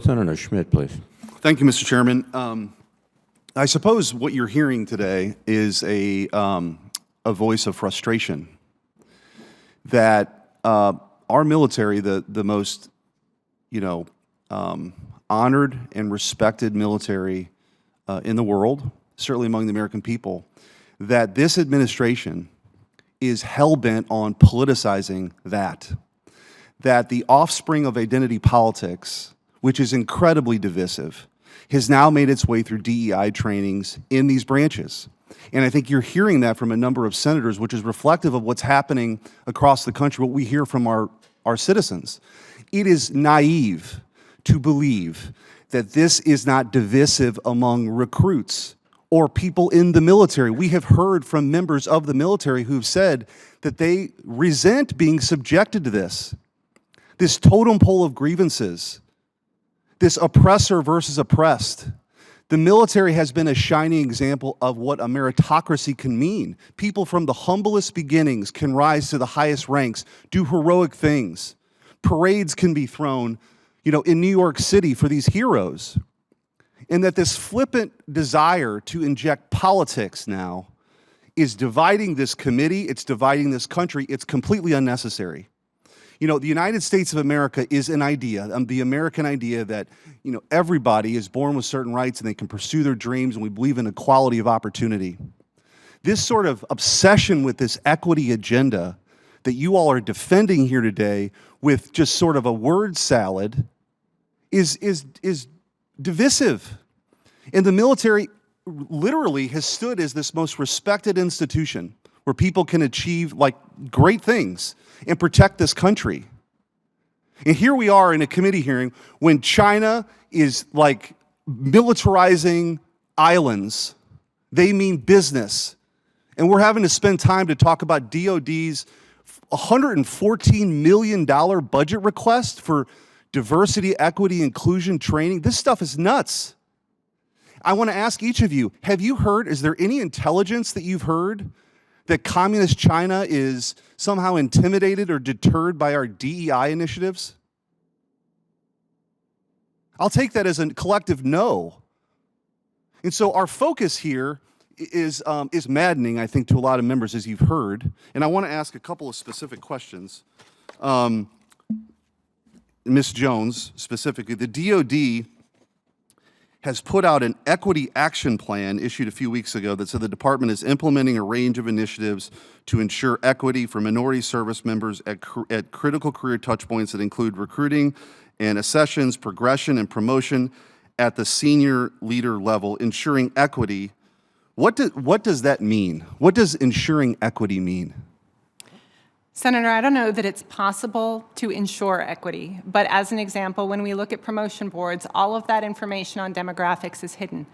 Senator Schmitt, please. Thank you, Mr. Chairman. I suppose what you're hearing today is a voice of frustration that our military, the most, honored and respected military in the world, certainly among the American people, that this administration is hell-bent on politicizing that the offspring of identity politics, which is incredibly divisive, has now made its way through DEI trainings in these branches. And I think you're hearing that from a number of senators, which is reflective of what's happening across the country, what we hear from our citizens. It is naive to believe that this is not divisive among recruits or people in the military. We have heard from members of the military who've said that they resent being subjected to this totem pole of grievances, this oppressor versus oppressed. The military has been a shining example of what a meritocracy can mean. People from the humblest beginnings can rise to the highest ranks, do heroic things. Parades can be thrown, in New York City for these heroes. And that this flippant desire to inject politics now is dividing this committee, it's dividing this country, it's completely unnecessary. The United States of America is an idea, the American idea that, everybody is born with certain rights and they can pursue their dreams, and we believe in equality of opportunity. This sort of obsession with this equity agenda that you all are defending here today with just sort of a word salad is divisive. And the military literally has stood as this most respected institution where people can achieve great things and protect this country. And here we are in a committee hearing when China is militarizing islands. They mean business. And we're having to spend time to talk about DOD's $114 million budget request for diversity, equity, inclusion training. This stuff is nuts. I want to ask each of you, have you heard, is there any intelligence that you've heard that communist China is somehow intimidated or deterred by our DEI initiatives? I'll take that as a collective no. And so our focus here is maddening, I think, to a lot of members, as you've heard. And I want to ask a couple of specific questions. Ms. Jones, specifically, the DOD has put out an equity action plan issued a few weeks ago that said the department is implementing a range of initiatives to ensure equity for minority service members at critical career touchpoints that include recruiting and accessions, progression, and promotion at the senior leader level, ensuring equity. What does that mean? What does ensuring equity mean? Senator, I don't know that it's possible to ensure equity, but as an example, when we look at promotion boards, all of that information on demographics is hidden.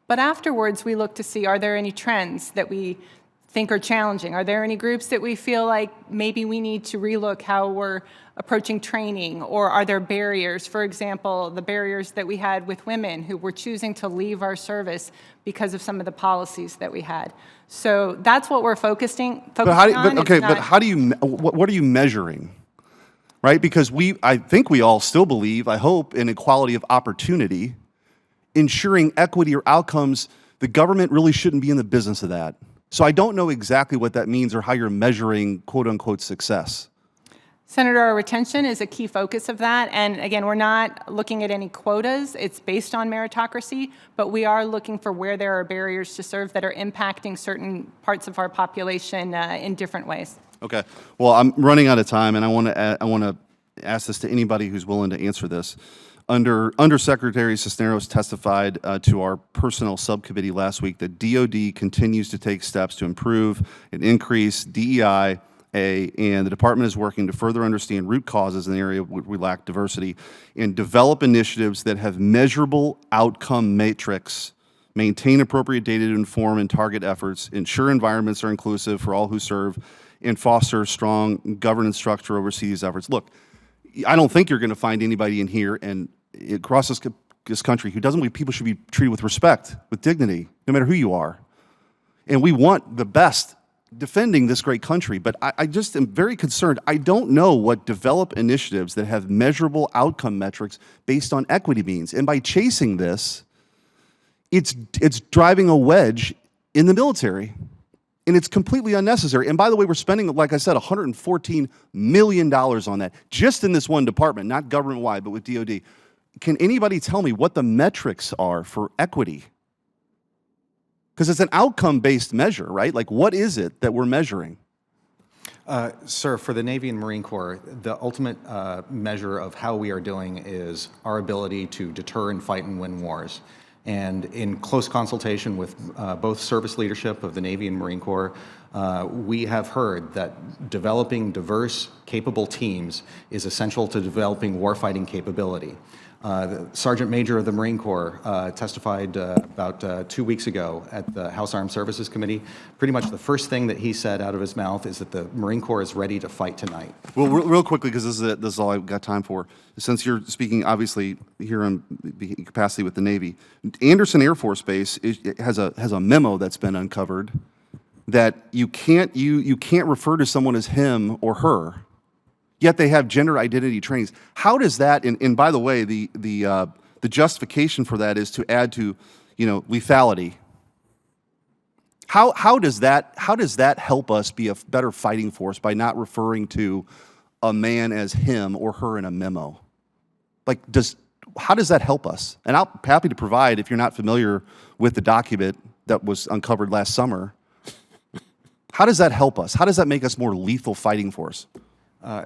But afterwards, we look to see, are there any trends that we think are challenging? Are there any groups that we feel like maybe we need to relook how we're approaching training, or are there barriers? For example, the barriers that we had with women who were choosing to leave our service because of some of the policies that we had. So that's what we're focusing on. But how do you, what are you measuring? Right? Because I think we all still believe, I hope, in equality of opportunity. Ensuring equity or outcomes, the government really shouldn't be in the business of that. So I don't know exactly what that means or how you're measuring quote-unquote success. Senator, our retention is a key focus of that. And again, we're not looking at any quotas. It's based on meritocracy, but we are looking for where there are barriers to serve that are impacting certain parts of our population in different ways. Okay. Well, I'm running out of time, and I want to ask this to anybody who's willing to answer this. Undersecretary Cisneros testified to our personnel subcommittee last week that DOD continues to take steps to improve and increase DEI, and the department is working to further understand root causes in the area where we lack diversity and develop initiatives that have measurable outcome metrics, maintain appropriate data to inform and target efforts, ensure environments are inclusive for all who serve, and foster strong governance structure to oversee these efforts. Look, I don't think you're going to find anybody in here and across this country who doesn't believe people should be treated with respect, with dignity, no matter who you are. And we want the best defending this great country, but I just am very concerned. I don't know what develop initiatives that have measurable outcome metrics based on equity means. And by chasing this, it's driving a wedge in the military. And it's completely unnecessary. And by the way, we're spending, like I said, $114 million on that, just in this one department, not government-wide, but with DOD. Can anybody tell me what the metrics are for equity? Because it's an outcome-based measure, right? Like, what is it that we're measuring? Sir, for the Navy and Marine Corps, the ultimate measure of how we are doing is our ability to deter and fight and win wars. And in close consultation with both service leadership of the Navy and Marine Corps, we have heard that developing diverse, capable teams is essential to developing warfighting capability. The Sergeant Major of the Marine Corps testified about 2 weeks ago at the House Armed Services Committee. Pretty much the first thing that he said out of his mouth is that the Marine Corps is ready to fight tonight. Well, real quickly, because this is all I've got time for. Since you're speaking, obviously, here in capacity with the Navy, Anderson Air Force Base has a memo that's been uncovered that you can't refer to someone as him or her, yet they have gender identity trainings. How does that? And by the way, the justification for that is to add to, lethality. How does that help us be a better fighting force by not referring to a man as him or her in a memo? Like, how does that help us? And I'm happy to provide, if you're not familiar with the document that was uncovered last summer. How does that help us? How does that make us more lethal fighting force?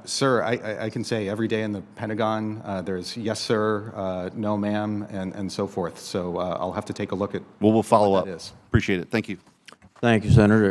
Sir, I can say every day in the Pentagon, there's yes, sir, no, ma'am, and so forth. So I'll have to take a look at we'll follow up. That is. Appreciate it. Thank you. Thank you, Senator.